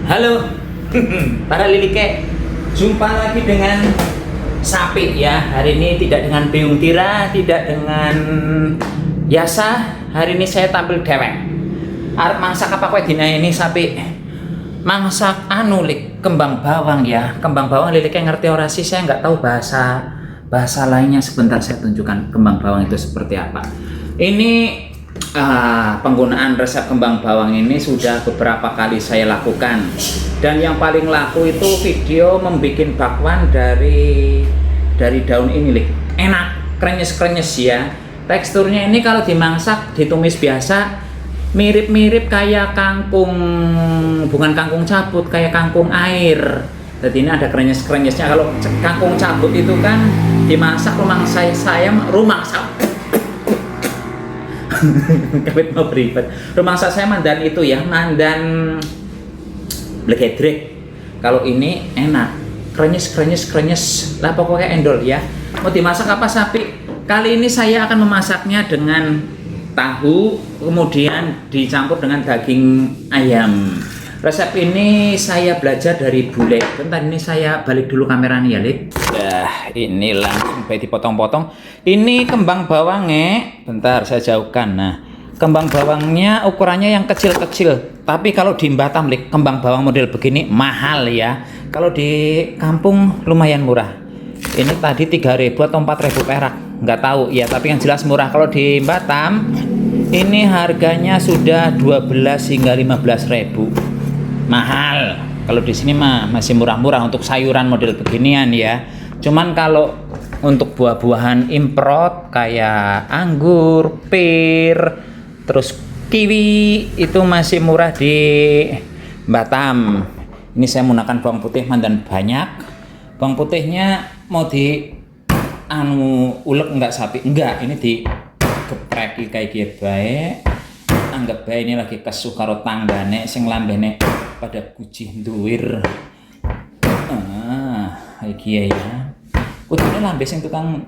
Halo, para lilike, jumpa lagi dengan sapi ya. Hari ini tidak dengan Beung Tira, tidak dengan Yasa. Hari ini saya tampil dewek. Arep masak apa kowe dina ini sapi? Masak kembang bawang ya. Kembang bawang lilike ngerti ora sih? Saya nggak tahu bahasa lainnya. Sebentar saya tunjukkan kembang bawang itu seperti apa. Ini penggunaan resep kembang bawang ini sudah beberapa kali saya lakukan, dan yang paling laku itu video membuat bakwan dari daun ini, enak, krenyes ya. Teksturnya ini kalau dimasak ditumis biasa mirip-mirip kayak kangkung, bukan kangkung cabut, kayak kangkung air. Jadi ini ada krenyesnya. Kalau kangkung cabut itu kan dimasak rumah kawit mau beribet. Rumah saya mandan itu ya, mandan blegedrek. Kalau ini enak, krenyes lah pokoknya endol ya. Mau dimasak apa sapi? Kali ini saya akan memasaknya dengan tahu, kemudian dicampur dengan daging ayam. Resep ini saya belajar dari bule. Bentar, ini saya balik dulu kameranya ya, Lik. Ini langsung baik dipotong-potong. Ini kembang bawangnya, bentar saya jauhkan. Nah, kembang bawangnya ukurannya yang kecil-kecil. Tapi kalau di Batam, Lik, kembang bawang model begini mahal ya. Kalau di kampung lumayan murah. Ini tadi 3.000 atau 4.000 perak, nggak tahu ya. Tapi yang jelas murah. Kalau di Batam, ini harganya sudah 12 hingga 15.000. Mahal. Kalau di sini mah masih murah-murah untuk sayuran model beginian ya. Cuman kalau untuk buah-buahan import kayak anggur, pir, terus kiwi itu masih murah di Batam. Ini saya menggunakan bawang putih mandan banyak. Bawang putihnya mau di ulek enggak sapi? Enggak, ini digepreki kayak gitu baik. Anggap baik ini lagi kesu karo tanggane sing lambene pada kucing duwir. Iki ya. Kudune lambe sing tukang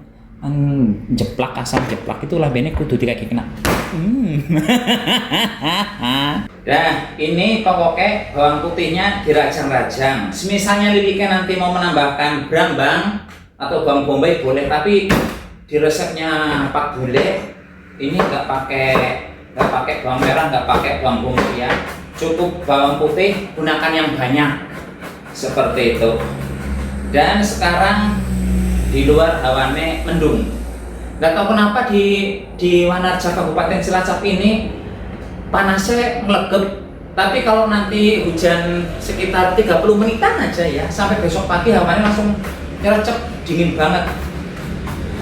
jeplak, asam jeplak itu lambene kudu dikaki kena. Nah, ini pokoknya bawang putihnya dirajang-rajang. Misalnya lilike nanti mau menambahkan brambang atau bawang bombay boleh, tapi di resepnya Pak Bule ini nggak pakai bawang merah, nggak pakai bawang putih ya. Cukup bawang putih, gunakan yang banyak seperti itu. Dan sekarang di luar hawane mendung. Nggak tahu kenapa di Wanarja Kabupaten Cilacap ini panasnya ngelegep. Tapi kalau nanti hujan sekitar 30 menitan aja ya, sampai besok pagi hawane langsung nyerecep, dingin banget.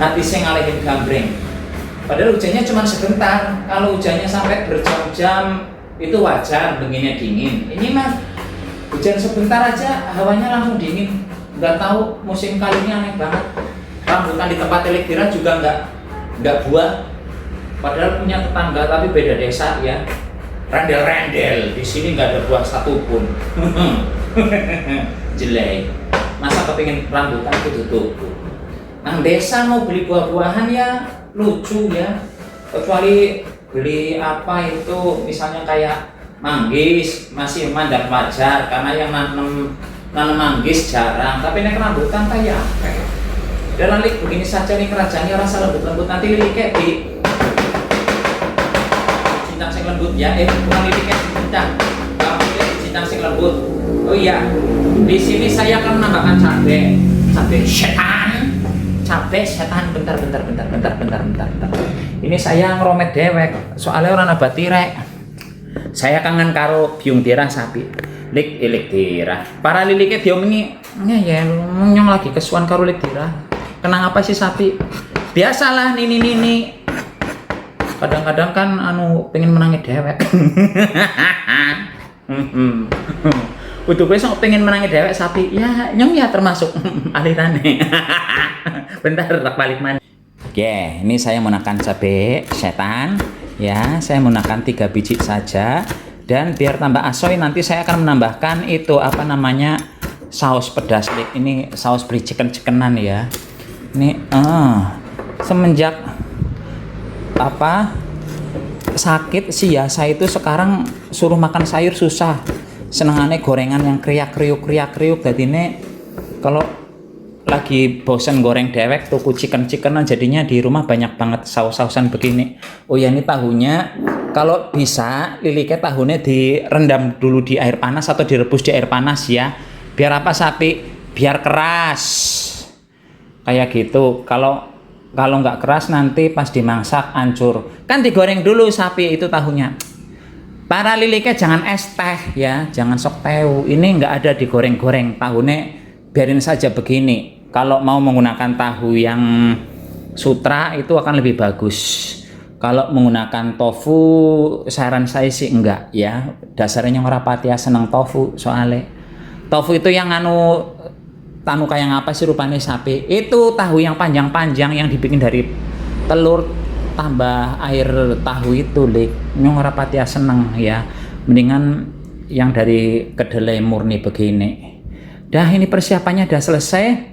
Hati saya ngalihin gambreng. Padahal hujannya cuma sebentar. Kalau hujannya sampai berjam-jam itu wajar, benginnya dingin. Ini mah hujan sebentar aja hawanya langsung dingin. Nggak tahu musim kali ini aneh banget. Rambutan di tempat Elektira juga nggak buah. Padahal punya tetangga tapi beda desa ya. Rendel-rendel, di sini nggak ada buah satupun. Jelek. Masa kepingin rambutan itu tutup. Nang desa mau beli buah-buahan ya lucu ya. Kecuali beli apa itu misalnya kayak manggis masih mandang wajar karena yang nanam manggis jarang, tapi ini rambutan kayak apa ya? Dan nanti begini saja nih kerajaannya rasa lembut-lembut, nanti lilike di cincang sing lembut ya, bukan lilike cincang, tapi cincang sing lembut. Oh iya, di sini saya akan menambahkan cabai setan, bentar. Ini saya ngeromet dewek, soalnya orang abad tirek. Saya kangen karo Beung Tira sapi. Lik Tira. Para lilike diomongi, ya nyong lagi kesuan karo Lik Tira. Kenang apa sih sapi? Biasalah nini. Kadang-kadang kan pengen menangi dewek. Kudu kowe sok pengen menangi dewek sapi. Ya, nyong ya termasuk alirane. Bentar tak balik mana. Oke, ini saya menggunakan cabai setan ya. Saya menggunakan 3 biji saja. Dan biar tambah asoy nanti saya akan menambahkan itu apa namanya saus pedas. Ini saus beri chicken-chickenan ya. Ini semenjak sakit si Yasa itu sekarang suruh makan sayur susah. senengane gorengan yang kriak-kriuk. Dadine kalau lagi bosen goreng dewek tuku chicken-chickenan, jadinya di rumah banyak banget saus-sausan begini. Oh ya, ini tahunya kalau bisa Lilike tahunya direndam dulu di air panas atau direbus di air panas ya. Biar apa sapi? Biar keras. Kayak gitu. Kalau nggak keras nanti pas dimasak hancur. Kan digoreng dulu sapi itu tahunya. Para Lilike jangan es teh ya, jangan sok tehu. Ini nggak ada digoreng-goreng, tahunya biarin saja begini. Kalau mau menggunakan tahu yang sutra itu akan lebih bagus. Kalau menggunakan tofu, saran saya sih enggak ya. Dasarnya orang Patia senang tofu soalnya. Tofu itu yang tanu kayak apa sih rupanya sapi? Itu tahu yang panjang-panjang yang dibikin dari telur tambah air tahu itu, nyong rapatia seneng ya. Mendingan yang dari kedelai murni begini. Dah, ini persiapannya udah selesai.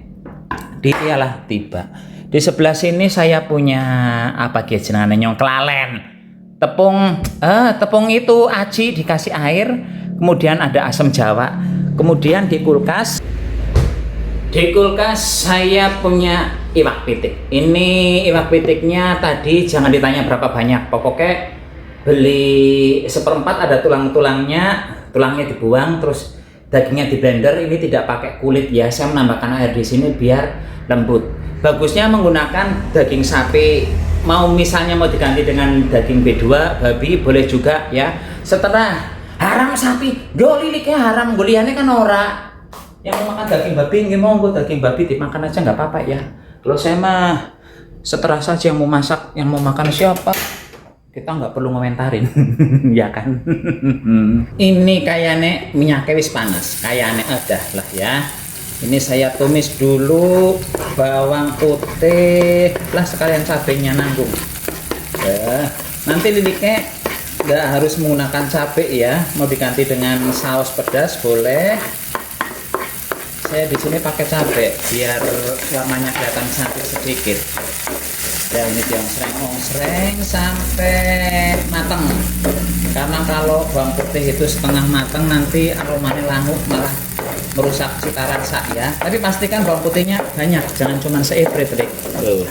Iyalah tiba. Di sebelah sini saya punya apa gitu jenenge nyong kelalen. Tepung itu aci dikasih air, kemudian ada asam jawa. Kemudian di kulkas saya punya iwak pitik. Ini iwak pitiknya tadi jangan ditanya berapa banyak. Pokoknya beli 1/4, ada tulangnya dibuang, terus dagingnya di blender. Ini tidak pakai kulit ya. Saya menambahkan air di sini biar lembut. Bagusnya menggunakan daging sapi. Mau misalnya mau diganti dengan daging B2 babi boleh juga ya. Setelah haram sapi, Lilike haram, goliannya kan ora. Yang mau makan daging babi, nggak monggo daging babi dimakan aja nggak apa-apa ya. Kalau saya mah seterah saja, yang mau masak, yang mau makan siapa, kita nggak perlu ngomentarin, ya kan? Ini kayaknya minyaknya wis panas, kayaknya ada lah ya. Ini saya tumis dulu bawang putih, lah sekalian cabenya nanggung. Ya, nanti Lilike nggak harus menggunakan cabai ya, mau diganti dengan saus pedas boleh. Saya di sini pakai cabai biar warnanya kelihatan cantik sedikit. Dan ini diosreng-osreng sampai matang. Karena kalau bawang putih itu setengah matang nanti aromanya langut, malah merusak cita rasa ya. Tapi pastikan bawang putihnya banyak, jangan cuma seiprit. Tuh,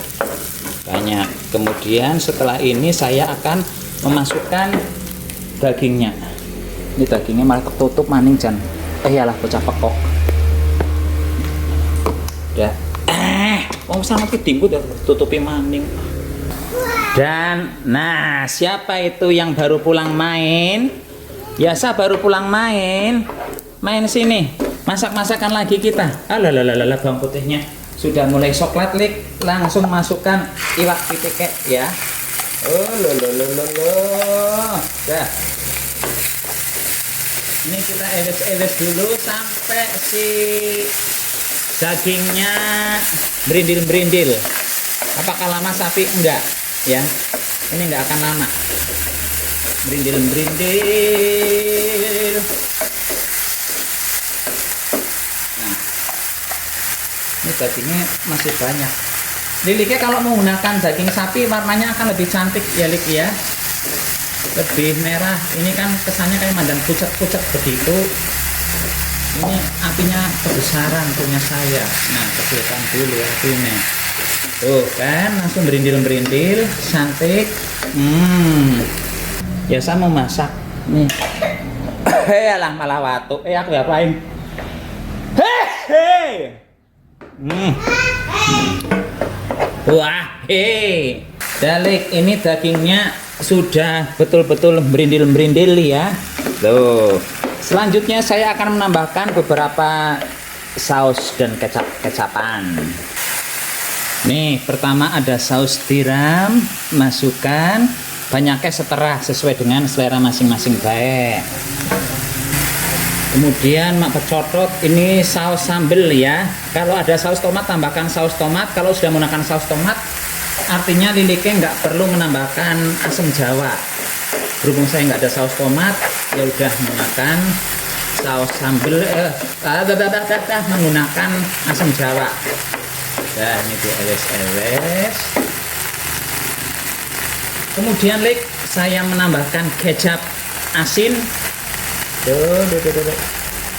banyak. Kemudian setelah ini saya akan memasukkan dagingnya. Ini dagingnya malah ketutup maning jan. Iyalah bocah pekok. Ya. Mau sangat kedinggu dan tutupi maning. Dan nah, siapa itu yang baru pulang main? Biasa baru pulang main sini. Masak-masakan lagi kita. Alah, bawang putihnya sudah mulai coklat, langsung masukkan iwak pitik ya. Dah. Ini kita eres dulu sampai si dagingnya berindil-berindil. Apakah lama sapi? Enggak ya, ini enggak akan lama. Berindil-berindil. Nah, ini dagingnya masih banyak. Lilike kalau menggunakan daging sapi warnanya akan lebih cantik ya Lik ya, lebih merah. Ini kan kesannya kayak mandan pucat-pucat begitu. Ini apinya kebesaran punya saya. Nah, kecilkan dulu apinya. Tuh kan, langsung berindil-berindil, cantik. Ya saya mau masak nih. Alah malah watu. Aku ngapain? Wah, Dalik, ini dagingnya sudah betul-betul berindil-berindil ya. Tuh. Selanjutnya saya akan menambahkan beberapa saus dan kecapan. Nih, pertama ada saus tiram, masukkan banyaknya seterah sesuai dengan selera masing-masing baik. Kemudian mak pecotot, ini saus sambal ya. Kalau ada saus tomat tambahkan saus tomat. Kalau sudah menggunakan saus tomat, artinya Lilike nggak perlu menambahkan asam jawa. Berhubung saya nggak ada saus tomat, ya udah menggunakan saus sambal, menggunakan asam jawa. Nah, ini dieles-eles. Kemudian saya menambahkan kecap asin Tuh.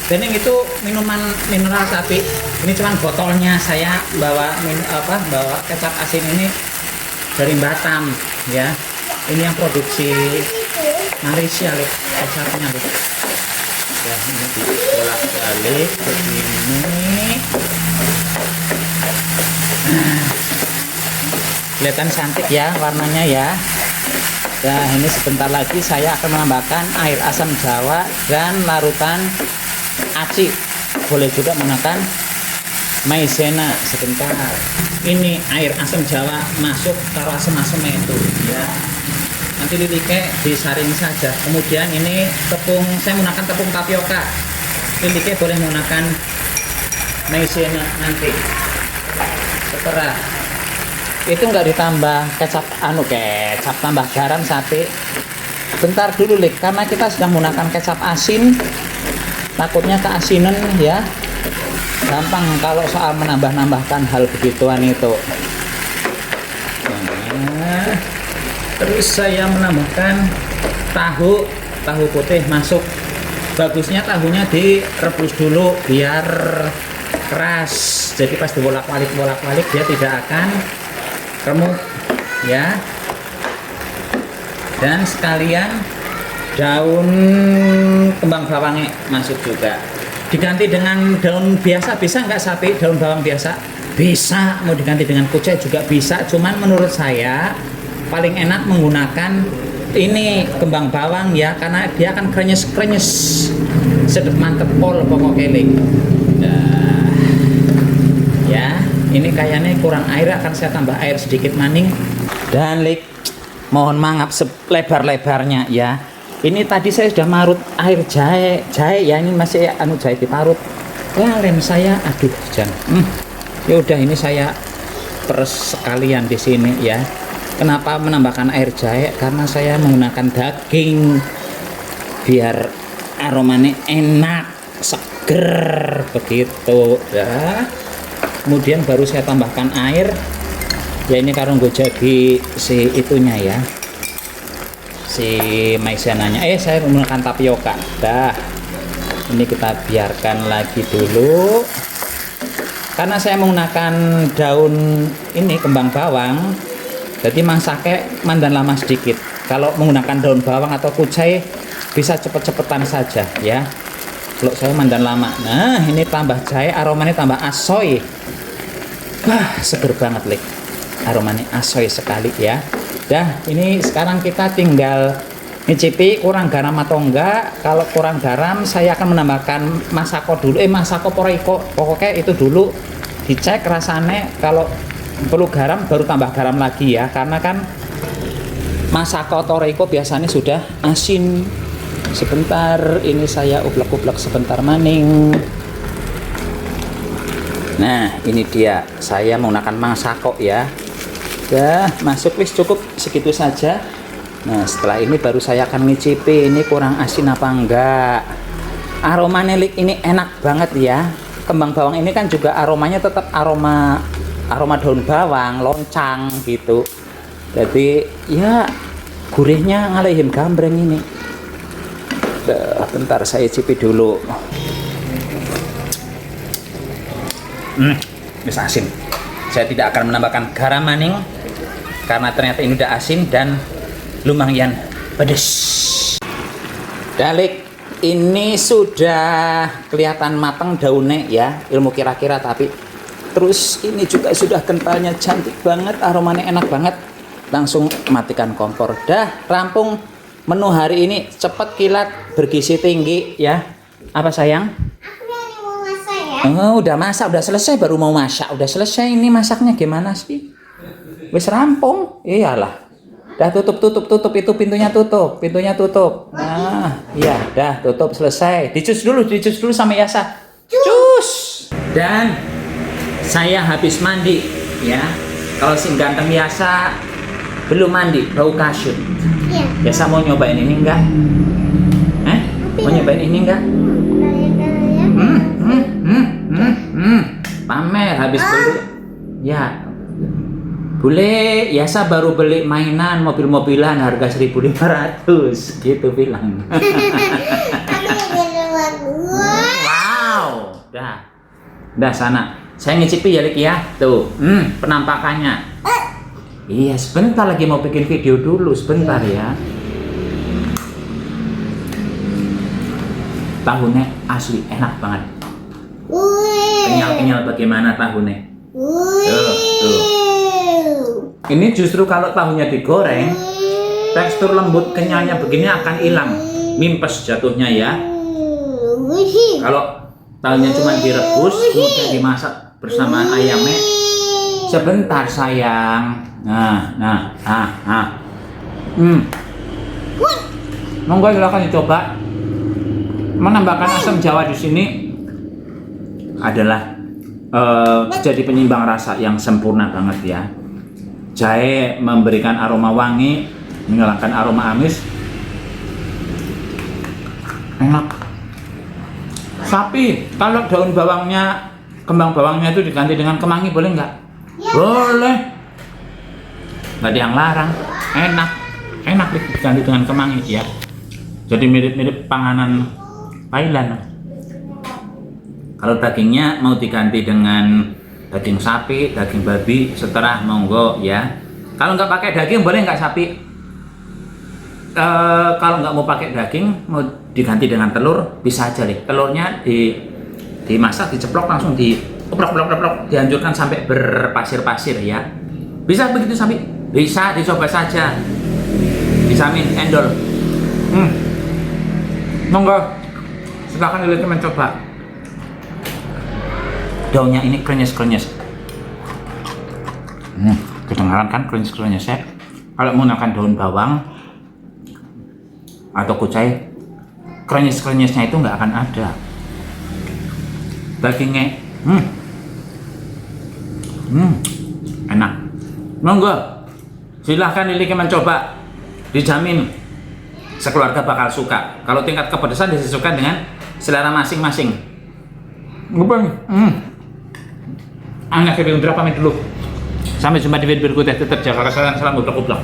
Bening itu minuman mineral tapi ini cuman botolnya. Saya bawa bawa kecap asin ini dari Batam ya. Ini yang produksi Malaysia loh, kecapnya loh. Ya, ini dibolak-balik begini. Kelihatan cantik ya warnanya ya. Nah, ini sebentar lagi saya akan menambahkan air asam jawa dan larutan aci. Boleh juga menggunakan maizena sebentar. Ini air asam jawa masuk taruh asam-asam itu ya. Nanti lilike disaring saja. Kemudian ini tepung, saya menggunakan tepung tapioka. Lilike boleh menggunakan maizena nanti. Setelah itu nggak ditambah kecap tambah garam sate. Bentar dulu Lik, karena kita sudah menggunakan kecap asin, takutnya keasinan ya. Gampang kalau soal menambahkan hal begituan itu. Nah, terus saya menambahkan tahu putih masuk. Bagusnya tahunya direbus dulu biar keras. Jadi pas dibolak-balik dia tidak akan remuk ya. Dan sekalian daun kembang bawangnya masuk juga. Diganti dengan daun biasa bisa nggak sapi? Daun bawang biasa bisa, mau diganti dengan kucai juga bisa. Cuman menurut saya paling enak menggunakan ini kembang bawang ya, karena dia akan krenyes sedep mantep pol pokoknya Lik. Nah, ya ini kayaknya kurang air, akan saya tambah air sedikit maning. Dan Lik, mohon maaf selebar-lebarnya ya. Ini tadi saya sudah marut air jahe ya, ini masih jahe diparut. Lem saya, aduh jangan. Ya udah ini saya peres sekalian di sini ya. Kenapa menambahkan air jahe? Karena saya menggunakan daging biar aromanya enak, seger begitu ya. Kemudian baru saya tambahkan air. Ya ini karena gue jadi si itunya ya, si maizenanya. Saya menggunakan tapioka. Dah, ini kita biarkan lagi dulu. Karena saya menggunakan daun ini kembang bawang, jadi masaknya mandan lama sedikit. Kalau menggunakan daun bawang atau kucai bisa cepet-cepetan saja ya. Kalau saya mandan lama. Nah, ini tambah jahe, aromanya tambah asoy. Wah, seger banget Lik. Aromanya asoy sekali ya. Dah, ini sekarang kita tinggal ngicipi kurang garam atau enggak. Kalau kurang garam saya akan menambahkan masako dulu. Masako poriko. Pokoknya itu dulu dicek rasanya. Kalau perlu garam baru tambah garam lagi ya. Karena kan masako toriko biasanya sudah asin. Sebentar, ini saya ublek-ublek sebentar maning. Nah, ini dia. Saya menggunakan masako ya. Dah, masuk wis cukup segitu saja. Nah, setelah ini baru saya akan ngicipi ini kurang asin apa enggak. Aromanya Lik ini enak banget ya. Kembang bawang ini kan juga aromanya tetap aroma daun bawang, loncang gitu. Jadi ya gurihnya ngalihin gambreng ini. Bentar saya cicipi dulu. Bisa asin. Saya tidak akan menambahkan garam maning karena ternyata ini udah asin dan lumayan pedas. Dalik, ini sudah kelihatan matang daunnya ya, ilmu kira-kira, tapi terus ini juga sudah kentalnya cantik banget, aromanya enak banget. Langsung matikan kompor. Dah rampung menu hari ini, cepet kilat bergizi tinggi ya. Apa sayang? Aku mau masak ya. Oh, udah masak, udah selesai baru mau masak. Udah selesai ini masaknya gimana sih? Wis rampung. Iyalah. Dah tutup itu pintunya tutup. Nah, iya, dah tutup selesai. Dicus dulu sama Yasa. Cus. Dan saya habis mandi ya. Kalau si ganteng Yasa belum mandi, bau kasut. Iya. Yasa mau nyobain ini enggak? Mau nyobain ini enggak? Pamer habis beli. Ya. Bule, Yasa baru beli mainan mobil-mobilan harga 1.500 gitu bilang. Tapi Dah sana. Saya ngicipi ya, Lik ya. Tuh, penampakannya. Iya, sebentar lagi mau bikin video dulu, sebentar ya. Tahunya asli enak banget. Kenyal-kenyal bagaimana tahunya? Tuh. Ini justru kalau tahunya digoreng, tekstur lembut kenyalnya begini akan hilang, mimpes jatuhnya ya. Kalau tahunya cuma direbus kemudian dimasak bersama ayamnya, sebentar sayang. Monggo silakan dicoba. Menambahkan asam jawa di sini adalah jadi penyimbang rasa yang sempurna banget ya. Jahe memberikan aroma wangi, menghilangkan aroma amis. Enak. Sapi, kalau daun bawangnya, kembang bawangnya itu diganti dengan kemangi boleh nggak? Boleh. Nggak ada yang larang. Enak diganti dengan kemangi ya. Jadi mirip-mirip panganan Thailand. Kalau dagingnya mau diganti dengan daging sapi, daging babi, setelah monggo ya. Kalau nggak pakai daging boleh nggak sapi? Kalau nggak mau pakai daging, mau diganti dengan telur, bisa aja nih. Telurnya dimasak, diceplok, langsung dioprok, dihancurkan sampai berpasir-pasir ya. Bisa begitu sapi? Bisa, dicoba saja. Dijamin endol. Monggo, silakan teman mencoba. Daunnya ini krenyes. Kedengaran kan krenyes ya? Kalau menggunakan daun bawang atau kucai, krenyesnya itu nggak akan ada. Dagingnya, enak. Monggo, silahkan Lili mencoba. Dijamin sekeluarga bakal suka. Kalau tingkat kepedesan disesuaikan dengan selera masing-masing. Anak Indra pamit dulu. Sampai jumpa di video berikutnya. Tetap jaga kesehatan. Salam goblok-goblok.